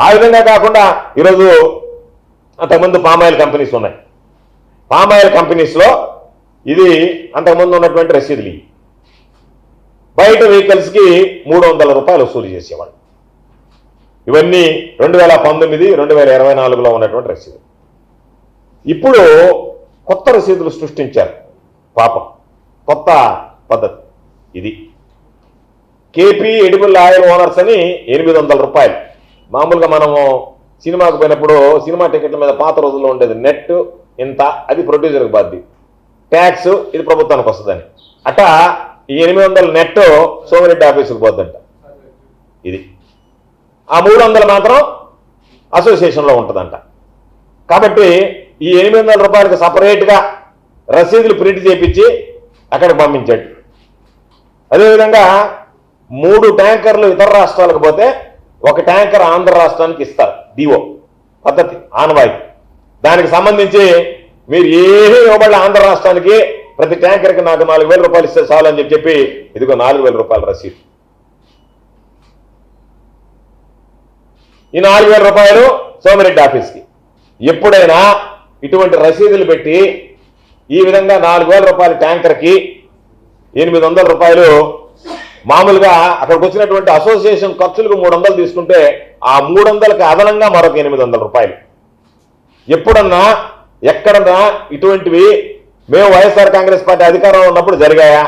ఆ విధంగా కాకుండా ఈరోజు అంతకుముందు పామాయిల్ కంపెనీస్ ఉన్నాయి. పామాయిల్ కంపెనీస్లో ఇది అంతకుముందు ఉన్నటువంటి రసీదులు. బయట వెహికల్స్కి 300 రూపాయలు వసూలు చేసేవాడు. ఇవన్నీ 2019, 2024లో ఉన్నటువంటి రసీదులు. ఇప్పుడు కొత్త రసీదులు సృష్టించారు. పాపం కొత్త పద్ధతి ఇది. కేపీ ఎడిబుల్ ఆయిల్ ఓనర్స్ అని 800 రూపాయలు. మామూలుగా మనము సినిమాకు పోయినప్పుడు సినిమా టికెట్ల మీద పాత రోజుల్లో ఉండేది నెట్ ఇంత, అది ప్రొడ్యూసర్కి బాధ్యత, ట్యాక్స్ ఇది ప్రభుత్వానికి వస్తుందని. అట్టా ఈ 800 నెట్ సోమిరెడ్డి ఆఫీసుకు పోద్దంట. ఇది ఆ 300 మాత్రం అసోసియేషన్లో ఉంటుందంట. కాబట్టి ఈ 800 రూపాయలకు సపరేట్గా రసీదులు ప్రింట్ చేయించి అక్కడికి పంపించాడు. అదేవిధంగా 3 ట్యాంకర్లు ఇతర రాష్ట్రాలకు పోతే 1 ట్యాంకర్ ఆంధ్ర రాష్ట్రానికి ఇస్తారు. డిఓ పద్ధతి ఆనవాయితీ. దానికి సంబంధించి మీరు ఏమీ ఇవ్వబడి ఆంధ్ర రాష్ట్రానికి ప్రతి ట్యాంకర్కి నాకు 4000 రూపాయలు ఇస్తే చాలు అని చెప్పి ఇదిగో 4000 రూపాయల రసీదు. ఈ 4000 రూపాయలు సోమిరెడ్డి ఆఫీస్కి. ఎప్పుడైనా ఇటువంటి రసీదులు పెట్టి ఈ విధంగా 4000 రూపాయల ట్యాంకర్కి 800 రూపాయలు మామూలుగా అక్కడికి వచ్చినటువంటి అసోసియేషన్ ఖర్చులకు 300 తీసుకుంటే ఆ 300కి అదనంగా మరొక 800 రూపాయలు. ఎప్పుడన్నా ఎక్కడన్నా ఇటువంటివి మేము వైఎస్ఆర్ కాంగ్రెస్ పార్టీ అధికారంలో ఉన్నప్పుడు జరిగాయా?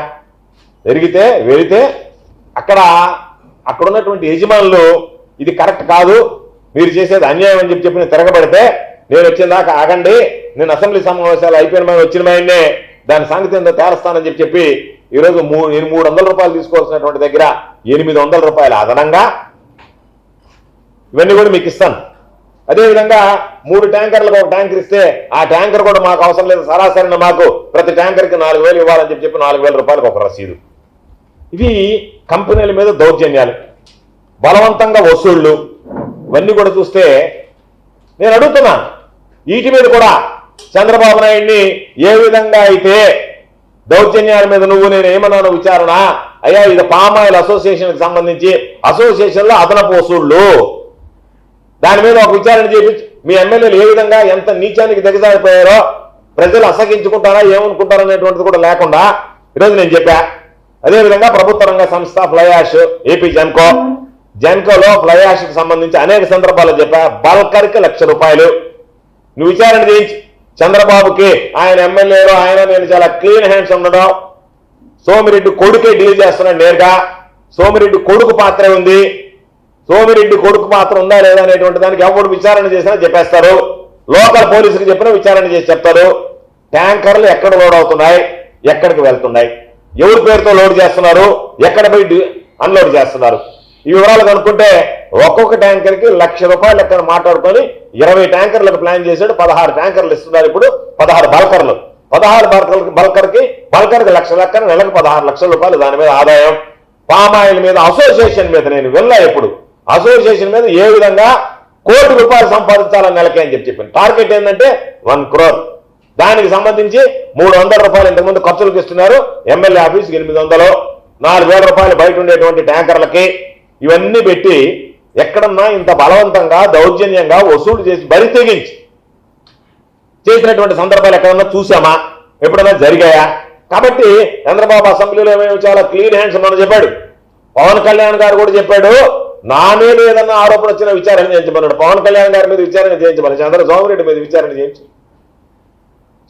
వెళితే అక్కడ ఉన్నటువంటి యజమానులు ఇది కరెక్ట్ కాదు, మీరు చేసేది అన్యాయం అని చెప్పి తిరగబడితే నేను వచ్చిన దాకా ఆగండి, నేను అసెంబ్లీ సమావేశాలు అయిపోయిన వచ్చిన దాని సంగతి ఏందో తేలుస్తానని చెప్పి ఈరోజు 300 రూపాయలు తీసుకోవాల్సినటువంటి దగ్గర 800 రూపాయలు అదనంగా ఇవన్నీ కూడా మీకు ఇస్తాను. అదేవిధంగా 3 ట్యాంకర్లకు 1 ట్యాంకర్ ఇస్తే ఆ ట్యాంకర్ కూడా మాకు అవసరం లేదు, సరాసరిన మాకు ప్రతి ట్యాంకర్కి 4000 ఇవ్వాలని చెప్పి 4000 రూపాయలకు ఒక రసీదు. ఇవి కంపెనీల మీద దౌర్జన్యాలు, బలవంతంగా వసూళ్లు. ఇవన్నీ కూడా చూస్తే నేను అడుగుతున్నాను, వీటి మీద కూడా చంద్రబాబు నాయుడిని ఏ విధంగా అయితే దౌర్జన్యాల మీద నేను ఏమన్నాను విచారణ, అయ్యా ఇది పామాయిల్ అసోసియేషన్కి సంబంధించి అసోసియేషన్లో అదనపు వసూళ్లు, దాని మీద ఒక విచారణ చేయించి మీ ఎమ్మెల్యేలు ఏ విధంగా ఎంత నీచానికి దిగజారిపోయారో ప్రజలు అసహించుకుంటారా ఏమనుకుంటారా అనేటువంటిది కూడా లేకుండా ఈరోజు నేను చెప్పా. అదేవిధంగా ప్రభుత్వ రంగ సంస్థ ఫ్లై యాష్ ఏపీ జెన్కోలో ఫ్లై యాష్కి సంబంధించి అనేక సందర్భాల్లో చెప్పా, బల్కర్కి 1,00,000 రూపాయలు నువ్వు విచారణ చేయించి చంద్రబాబుకి ఆయన ఎమ్మెల్యేలు ఆయన నేను చాలా క్లీన్ హ్యాండ్స్ ఉండడం, సోమిరెడ్డి కొడుకే డీల్ చేస్తున్నాడు నేరుగా, సోమిరెడ్డి కొడుకు పాత్రే ఉంది, సోమిరెడ్డి కొడుకు పాత్ర ఉందా లేదా అనేటువంటి దానికి ఎవరు విచారణ చేసినా చెప్పేస్తారు. లోకల్ పోలీసులకు చెప్పినా విచారణ చేసి చెప్తారు. ట్యాంకర్లు ఎక్కడ లోడ్ అవుతున్నాయి, ఎక్కడికి వెళ్తున్నాయి, ఎవరి పేరుతో లోడ్ చేస్తున్నారు, ఎక్కడ పోయి అన్లోడ్ చేస్తున్నారు, ఈ వివరాలు కనుక్కుంటే ఒక్కొక్క ట్యాంకర్కి 1,00,000 రూపాయలు లెక్కన మాట్లాడుకొని 20 ట్యాంకర్లకు ప్లాన్ చేశాడు. 16 ట్యాంకర్లు ఇస్తున్నారు ఇప్పుడు, 16 బల్కర్లు, 16 బల్కర్కి 1,00,000 లెక్కన నెలకు 16 లక్షల రూపాయలు దాని మీద ఆదాయం. పామాయిల్ మీద అసోసియేషన్ మీద నేను వెళ్ళా, ఎప్పుడు అసోసియేషన్ మీద ఏ విధంగా ₹1 కోటి సంపాదించాలని నెలకే అని చెప్పాను. టార్గెట్ ఏంటంటే 1 crore. దానికి సంబంధించి 300 రూపాయలు ఇంతకుముందు ఖర్చులకు ఇస్తున్నారు. ఎమ్మెల్యే ఆఫీస్కి 800, 4,000 రూపాయలు బయట ఉండేటువంటి ట్యాంకర్లకి. ఇవన్నీ పెట్టి ఎక్కడన్నా ఇంత బలవంతంగా దౌర్జన్యంగా వసూలు చేసి బరి తెగించి చేసినటువంటి సందర్భాలు ఎక్కడన్నా చూసామా, ఎప్పుడన్నా జరిగాయా? కాబట్టి చంద్రబాబు అసెంబ్లీలో ఏమేమి చాలా క్లీన్ హ్యాండ్స్ ఉన్నామని చెప్పాడు. పవన్ కళ్యాణ్ గారు కూడా చెప్పాడు, నా మీద ఏదన్నా ఆరోపణ వచ్చిన విచారణ చేయించమన్నాడు. పవన్ కళ్యాణ్ గారి మీద విచారణ చేయించమని సోమిరెడ్డి మీద విచారణ చేయించు.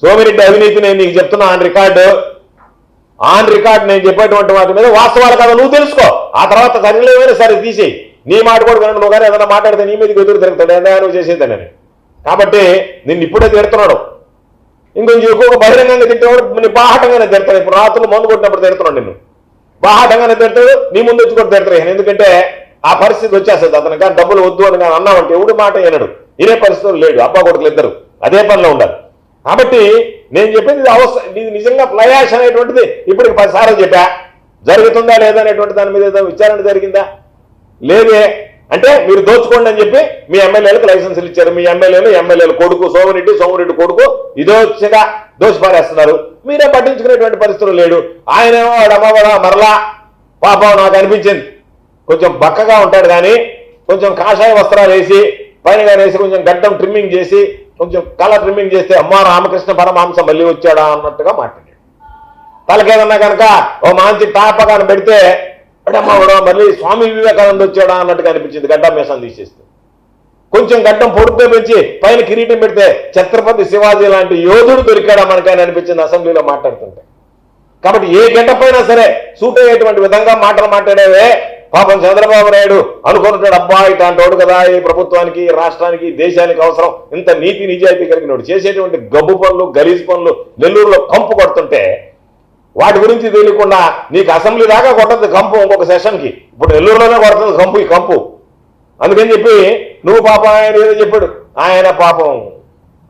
సోమిరెడ్డి అవినీతి నేను నీకు చెప్తున్నా ఆన్ రికార్డ్ నేను చెప్పేటువంటి వాటి మీద వాస్తవాలు కదా నువ్వు తెలుసుకో. ఆ తర్వాత సరిలేమైనా సరే తీసేయి. నీ మాట కూడా వినండి, నువ్వు కానీ ఏదైనా మాట్లాడితే నీ మీదకి ఎదురు తిరుగుతాడు ఏదైనా నువ్వు చేసేదని. కాబట్టి నిన్ను ఇప్పుడే తిడుతున్నాడు, ఇంకొంచెం ఎక్కువగా బహిరంగంగా తిట్టేవాడు నీ బాహాటంగానే తిడతాడు. ఇప్పుడు రాత్రులు మందు కొట్టినప్పుడు తిడుతున్నాడు, నిన్ను బాహాటంగానే తిడతాడు, నీ ముందు వచ్చి కూడా తిడతాడు. ఎందుకంటే ఆ పరిస్థితి వచ్చేస్తుంది అతను. కానీ డబ్బులు వద్దు అని కానీ అన్నామంటే ఎవడు మాట వినడు. ఇదే పరిస్థితులు లేడు, అబ్బా కొడుకులు ఇద్దరు అదే పనిలో ఉండాలి. కాబట్టి నేను చెప్పింది ఇది నిజంగా ఫ్లై యాష్ అనేటువంటిది ఇప్పటికి 10 సార్లు చెప్పా. జరుగుతుందా లేదా అనేటువంటి దాని మీద ఏదో విచారణ జరిగిందా? లేదే. అంటే మీరు దోచుకోండి అని చెప్పి మీ ఎమ్మెల్యేలకు లైసెన్సులు ఇచ్చారు. మీ ఎమ్మెల్యేల కొడుకు సోమిరెడ్డి కొడుకు ఇదోచిగా దోషి పారేస్తున్నారు. మీరే పట్టించుకునేటువంటి పరిస్థితులు లేడు. ఆయనేమో మరలా పాపం నాకు అనిపించింది కొంచెం బక్కగా ఉంటాడు, కానీ కొంచెం కాషాయ వస్త్రాలు వేసి పైన వేసి కొంచెం గడ్డం ట్రిమ్మింగ్ చేసి కొంచెం కలర్ ట్రిమ్మింగ్ చేస్తే అమ్మా రామకృష్ణ పరమహంస మళ్ళీ వచ్చాడా అన్నట్టుగా మాట్లాడాడు. తలకేదన్నా కనుక ఓ మంచి టాపగాను పెడితే అమ్మా మళ్ళీ స్వామి వివేకానంద వచ్చాడా అన్నట్టుగా అనిపించింది గడ్డం మీసం తీసేస్తే. కొంచెం గడ్డం పొడుగ్గా పెంచి పైన కిరీటం పెడితే ఛత్రపతి శివాజీ లాంటి యోధుడు దొరికాడా మనకైనా అనిపించింది అసెంబ్లీలో మాట్లాడుతుంటే. కాబట్టి ఏ గడ్డపైనా సరే సూట్ అయ్యేటువంటి విధంగా మాటలు మాట్లాడేవే పాపం చంద్రబాబు నాయుడు అనుకుంటాడు, అబ్బా ఇట్లాంటోడు కదా ఈ ప్రభుత్వానికి రాష్ట్రానికి దేశానికి అవసరం, ఇంత నీతి నిజాయితీ కలిగినోడు చేసేటువంటి గబ్బు పనులు గలీజ్ పనులు నెల్లూరులో కంపు కొడుతుంటే వాటి గురించి తెలియకుండా నీకు అసెంబ్లీ దాకా కొట్టదు కంపు ఇంకొక సెషన్కి. ఇప్పుడు నెల్లూరులోనే కొడుతుంది కంపు ఈ కంపు. అందుకని చెప్పి నువ్వు పాపం ఆయన ఏదో చెప్పాడు, ఆయన పాపం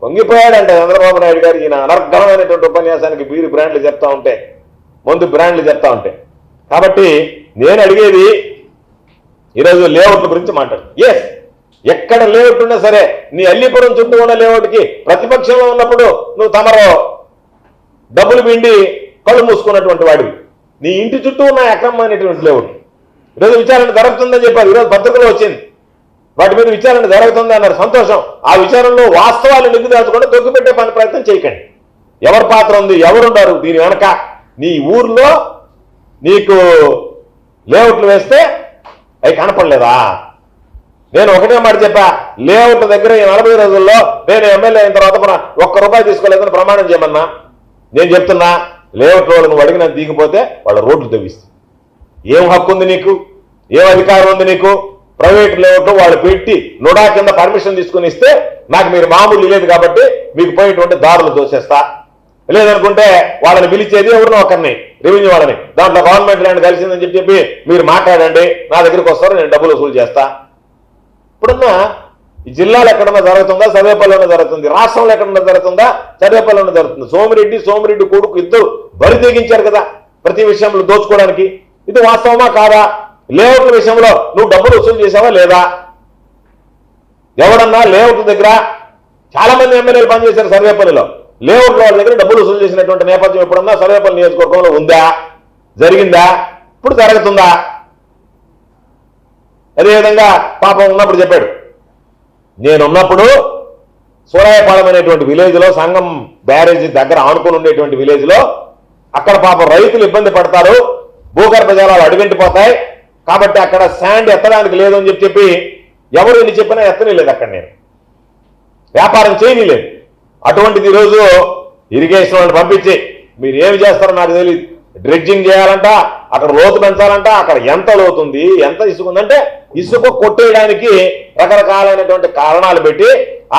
పొంగిపోయాడంటే చంద్రబాబు నాయుడు గారు ఈయన అనర్గళమైనటువంటి ఉపన్యాసానికి బీరు బ్రాండ్లు చెప్తా ఉంటే ముందు బ్రాండ్లు చెప్తా ఉంటే. కాబట్టి నేను అడిగేది ఈరోజు లేఅవుట్ల గురించి మాట్లాడు. ఎక్కడ లేఅవుట్ ఉన్నా సరే నీ అల్లిపురం చుట్టూ ఉన్న లేఅవుట్కి ప్రతిపక్షంలో ఉన్నప్పుడు నువ్వు తమరో డబ్బులు పిండి కళ్ళు మూసుకున్నటువంటి వాడివి. నీ ఇంటి చుట్టూ ఉన్న అక్రమమైనటువంటి లేఅవుట్ ఈరోజు విచారణ జరుగుతుందని చెప్పారు. ఈరోజు పత్రికలో వచ్చింది వాటి మీద విచారణ జరుగుతుంది అన్నారు, సంతోషం. ఆ విచారణలో వాస్తవాలు నిగ్గు దాచుకుంటే దొరికిపెట్టే పని ప్రయత్నం చేయకండి. ఎవరి పాత్ర ఉంది, ఎవరున్నారు దీని వెనక. నీ ఊర్లో నీకు లేఅవుట్లు వేస్తే అవి కనపడలేదా? నేను ఒకటే మాట చెప్పా, లేఅవుట్ దగ్గర ఈ 40 రోజుల్లో నేను ఎమ్మెల్యే అయిన తర్వాత ₹1 తీసుకోలేదని ప్రమాణం చేయమన్నా. నేను చెప్తున్నా, లేఅవుట్ వాళ్ళు నువ్వు అడిగిన దిగిపోతే వాళ్ళ రోడ్లు తవ్విస్తుంది. ఏం హక్కు ఉంది నీకు, ఏం అధికారం ఉంది నీకు? ప్రైవేట్ లేఅవుట్ వాళ్ళు పెట్టి నుడా కింద పర్మిషన్ తీసుకుని ఇస్తే నాకు మీరు మామూలు లేదు కాబట్టి మీకు పోయేటువంటి దారులు దోసేస్తా. లేదనుకుంటే వాళ్ళని పిలిచేది ఎవరినో ఒకరిని, రెవెన్యూ వాళ్ళని, దాంట్లో గవర్నమెంట్ ల్యాండ్ కలిసిందని చెప్పి మీరు మాట్లాడండి, నా దగ్గరికి వస్తారు, నేను డబ్బులు వసూలు చేస్తా. ఇప్పుడున్న ఈ జిల్లాలో ఎక్కడన్నా జరుగుతుందా? సర్వేపల్లిలోనే జరుగుతుంది. రాష్ట్రంలో ఎక్కడన్నా జరుగుతుందా? సర్వేపల్లిలోనే జరుగుతుంది. సోమిరెడ్డి కొడుకు ఇద్దరు బరి తెగించారు కదా ప్రతి విషయంలో దోచుకోవడానికి. ఇది వాస్తవమా కాదా? లేఅవుట్ల విషయంలో నువ్వు డబ్బులు వసూలు చేసావా లేదా? ఎవడన్నా లేఅవుట్ దగ్గర చాలా మంది ఎమ్మెల్యేలు పనిచేశారు సర్వేపల్లిలో. లేఅవుట్ వాళ్ళ దగ్గర డబ్బులు వసూలు చేసినటువంటి నేపథ్యం ఎప్పుడన్నా సర్వేపల్లి నియోజకవర్గంలో ఉందా? జరిగిందా? ఇప్పుడు జరుగుతుందా? అదేవిధంగా పాపం ఉన్నప్పుడు చెప్పాడు, నేనున్నప్పుడు సూరాయపాలెం అనేటువంటి విలేజ్లో సంగం బ్యారేజీ దగ్గర ఆనుకుని ఉండేటువంటి విలేజ్లో అక్కడ పాపం రైతులు ఇబ్బంది పడతారు, భూగర్భ జలాలు అడుగంటిపోతాయి కాబట్టి అక్కడ శాండ్ ఎత్తడానికి లేదు అని చెప్పి ఎవరు ఎన్ని చెప్పినా ఎత్తనే లేదు. అక్కడ నేను వ్యాపారం చేయలేదు. అటువంటిది ఈరోజు ఇరిగేషన్ వాళ్ళని పంపించి మీరు ఏమి చేస్తారో నాకు తెలియదు, డ్రెడ్జింగ్ చేయాలంట, అక్కడ లోతు పెంచాలంట, అక్కడ ఎంత లోతుంది ఎంత ఇసుక ఉందంటే ఇసుక కొట్టేయడానికి రకరకాలైనటువంటి కారణాలు పెట్టి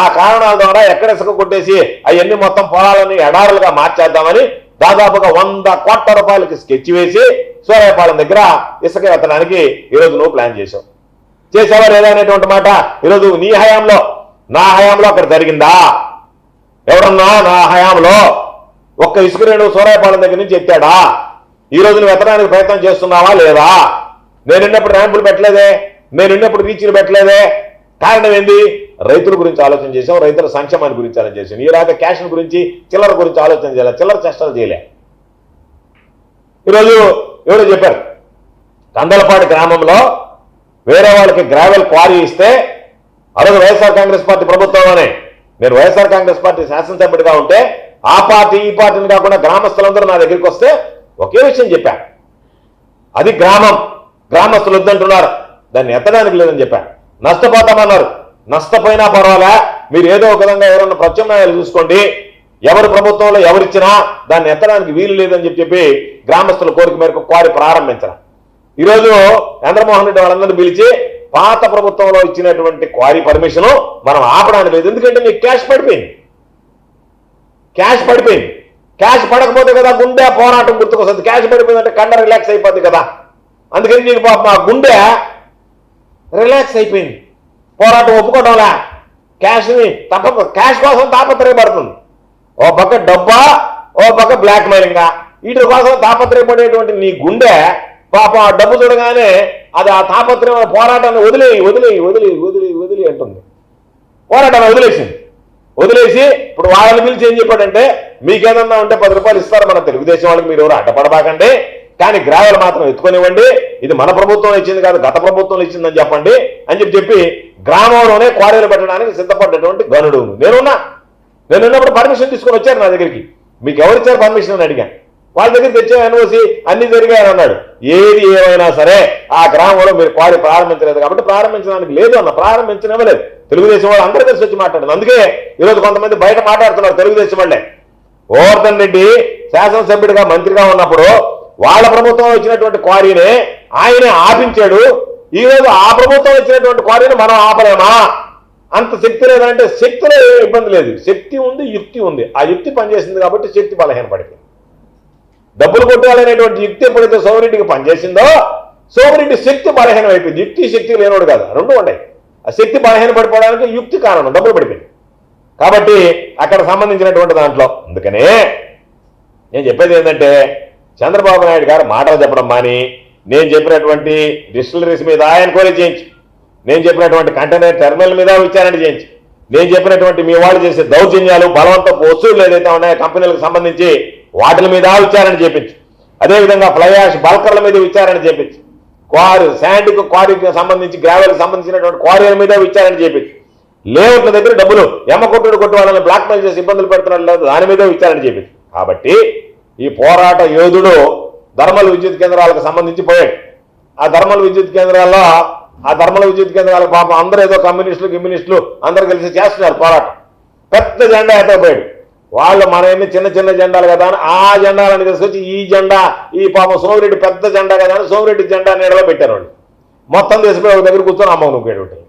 ఆ కారణాల ద్వారా ఎక్కడ ఇసుక కొట్టేసి అవన్నీ మొత్తం పొలాలని ఎడారులుగా మార్చేద్దామని దాదాపుగా ₹100 కోట్ల స్కెచ్ వేసి సూరాయపాలెం దగ్గర ఇసుక ఎత్తడానికి ఈరోజు నువ్వు ప్లాన్ చేసావా లేదా అనేటువంటి మాట ఈరోజు నీ హయాంలో నా హయాంలో అక్కడ జరిగిందా? ఎవరన్నా నా హయాంలో ఒక్క ఇసుక రేణు సూరాయపాలెం దగ్గర నుంచి ఎత్తాడా? ఈరోజు నువ్వు ఎత్తడానికి ప్రయత్నం చేస్తున్నావా లేదా? నేనున్నప్పుడు ర్యాంపులు పెట్టలేదే, నేనున్నప్పుడు రీచ్లు పెట్టలేదే. కారణం ఏంది? రైతుల గురించి ఆలోచన చేసాం, రైతుల సంక్షేమాన్ని గురించి ఆలోచన చేసాం. ఈలాగా క్యాష్ గురించి చిల్లర గురించి ఆలోచన చేయాలి, చిల్లర చేష్టలు చేయలే. ఈరోజు ఎవరో చెప్పారు, కందలపాడు గ్రామంలో వేరే వాళ్ళకి గ్రావెల్ క్వారీ ఇస్తే అరవై వైఎస్ఆర్ కాంగ్రెస్ పార్టీ ప్రభుత్వంలోనే నేను వైఎస్ఆర్ కాంగ్రెస్ పార్టీ శాసనసభ్యుడిగా ఉంటే ఆ పార్టీ ఈ పార్టీని కాకుండా గ్రామస్తులందరూ నా దగ్గరికి వస్తే ఒకే విషయం చెప్పాను, అది గ్రామస్తులు వద్దంటున్నారు, దాన్ని ఎత్తడానికి లేదని చెప్పాను. నష్టపోతామన్నారు, నష్టపోయినా పర్వాలే, మీరు ఏదో ఒక విధంగా ఎవరన్నా ప్రత్యామ్నాయాలు చూసుకోండి, ఎవరు ప్రభుత్వంలో ఎవరిచ్చినా దాన్ని ఎత్తడానికి వీలు లేదని చెప్పి గ్రామస్తుల కోరిక మేరకు క్వారీ ప్రారంభించారు. ఈరోజు చంద్రమోహన్ రెడ్డి వాళ్ళందరినీ పిలిచి పాత ప్రభుత్వంలో ఇచ్చినటువంటి క్వారీ పర్మిషన్ మనం ఆపడానికి లేదు, ఎందుకంటే నీకు క్యాష్ పడిపోయింది. క్యాష్ పడకపోతే కదా గుండె పోరాటం గుర్తుకొస్తుంది. క్యాష్ పడిపోయిందంటే కండ రిలాక్స్ అయిపోద్ది కదా, అందుకని నీకు పాపం ఆ గుండె రిలాక్స్ అయిపోయింది. పోరాటం ఒప్పుకోవడంలా, క్యాష్ కోసం తాపత్రయపడుతుంది. ఓ పక్క డబ్బా, ఓ పక్క బ్లాక్ మెయిలింగా, వీటి కోసం తాపత్రయపడేటువంటి నీ గుండె పాపం ఆ డబ్బు చూడగానే అది ఆ తాపత్రయం పోరాటాన్ని వదిలి అంటుంది. పోరాటాన్ని వదిలేసి ఇప్పుడు వాళ్ళని పిలిచి ఏం చెప్పాడంటే, మీకేదన్నా ఉంటే ₹10 ఇస్తారు మన తెలుగుదేశం వాళ్ళకి, మీరు ఎవరు అడ్డపడబాకండి, కానీ గ్రావెల్ మాత్రం ఎత్తుకొనివ్వండి, ఇది మన ప్రభుత్వం ఇచ్చింది కాదు, గత ప్రభుత్వం ఇచ్చిందని చెప్పండి అని చెప్పి గ్రామంలోనే క్వారీలు పెట్టడానికి సిద్ధపడ్డటువంటి గనుడు. నేనున్నప్పుడు పర్మిషన్ తీసుకొని వచ్చారు నా దగ్గరికి. మీకు ఎవరిచ్చారు పర్మిషన్ అని అడిగాను. వాళ్ళ దగ్గర తెచ్చే ఎన్ఓసి అన్ని జరిగాయని అన్నాడు. ఏది ఏమైనా సరే ఆ గ్రామంలో మీరు క్వారీ ప్రారంభించలేదు కాబట్టి ప్రారంభించడానికి లేదు అన్న, ప్రారంభించనివ్వలేదు. తెలుగుదేశం వాళ్ళు అందరూ కలిసి వచ్చి మాట్లాడారు. అందుకే ఈరోజు కొంతమంది బయట మాట్లాడుతున్నారు తెలుగుదేశం వాళ్ళే. గోవర్ధన్ రెడ్డి శాసనసభ్యుడిగా మంత్రిగా ఉన్నప్పుడు వాళ్ళ ప్రభుత్వం వచ్చినటువంటి క్వారీని ఆయనే ఆపించాడు. ఈరోజు ఆ ప్రభుత్వం వచ్చినటువంటి క్వారీని మనం ఆపలేమా? అంత శక్తి లేదంటే శక్తిలో ఇబ్బంది లేదు, శక్తి ఉంది, యుక్తి ఉంది. ఆ యుక్తి పనిచేసింది కాబట్టి శక్తి బలహీనపడింది. డబ్బులు కొట్టాలనేటువంటి యుక్తి ఎప్పుడైతే సోమిరెడ్డికి పనిచేసిందో సోమిరెడ్డి శక్తి బలహీనం అయిపోయింది. యుక్తి శక్తి లేనోడు కాదు, రెండు ఉన్నాయి. ఆ శక్తి బలహీన పడిపోవడానికి యుక్తి కారణం, డబ్బులు పడిపోయింది. కాబట్టి అక్కడ సంబంధించినటువంటి దాంట్లో అందుకనే నేను చెప్పేది ఏంటంటే చంద్రబాబు నాయుడు గారు మాటలు చెప్పడం మాని నేను చెప్పినటువంటి డిస్టిలరీస్ మీద ఎంక్వైరీ చేయించి, నేను చెప్పినటువంటి కంటైనర్ టెర్మినల్ మీద విచారణ చేయించి, నేను చెప్పినటువంటి మీ వాళ్ళు చేసే దౌర్జన్యాలు బలవంతపు వసూళ్లు ఏదైతే ఉన్నాయో కంపెనీలకు సంబంధించి వాటి మీద విచారణ చేయించు, అదేవిధంగా ఫ్లై యాష్ బల్కర్ల మీద విచారణ చేయించు, శాండ్కు క్వారీకి సంబంధించి గ్రావెల్కి సంబంధించినటువంటి క్వారీల మీద విచారణ చేయించు, లేఅవుట్ల దగ్గర డబ్బులు ఎమ్మకొట్టుడు కొట్టు వాళ్ళని బ్లాక్మెయిల్ చేసి ఇబ్బందులు పెడుతున్నట్లు లేదు దాని మీద విచారణ చేయించు. కాబట్టి ఈ పోరాట యోధుడు ధర్మల విద్యుత్ కేంద్రాలకు సంబంధించి పోయాడు. ఆ ధర్మల విద్యుత్ కేంద్రాలకు పాపం అందరూ ఏదో కమ్యూనిస్టులు అందరూ కలిసి చేస్తున్నారు పోరాటం. పెద్ద జెండా ఎత్తపోయాడు. వాళ్ళు మన ఎన్ని చిన్న చిన్న జెండాలు కదా అని ఆ జెండాలను తీసుకొచ్చి ఈ జెండా ఈ పాపం సోమిరెడ్డి పెద్ద జెండా కదా అని సోమిరెడ్డి జెండా నీడలో పెట్టారు. వాళ్ళు మొత్తం తీసుకుపోయి ఒక దగ్గర కూర్చొని అమ్మ నువ్వు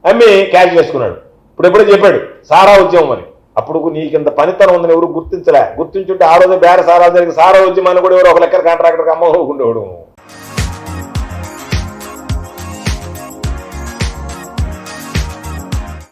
అమ్మి క్యాష్ చేసుకున్నాడు. ఇప్పుడు ఎప్పుడో చెప్పాడు సారా ఉద్యమం అని. అప్పుడు నీకింత పనితనం ఉందని ఎవరు గుర్తించలే. గుర్తించుంటే ఆ రోజు బేర సారా జరిగి సారా ఉద్యమాన్ని కూడా ఎవరు ఒక లెక్కర కాంట్రాక్టర్కి అమ్మ ఉండేవాడు.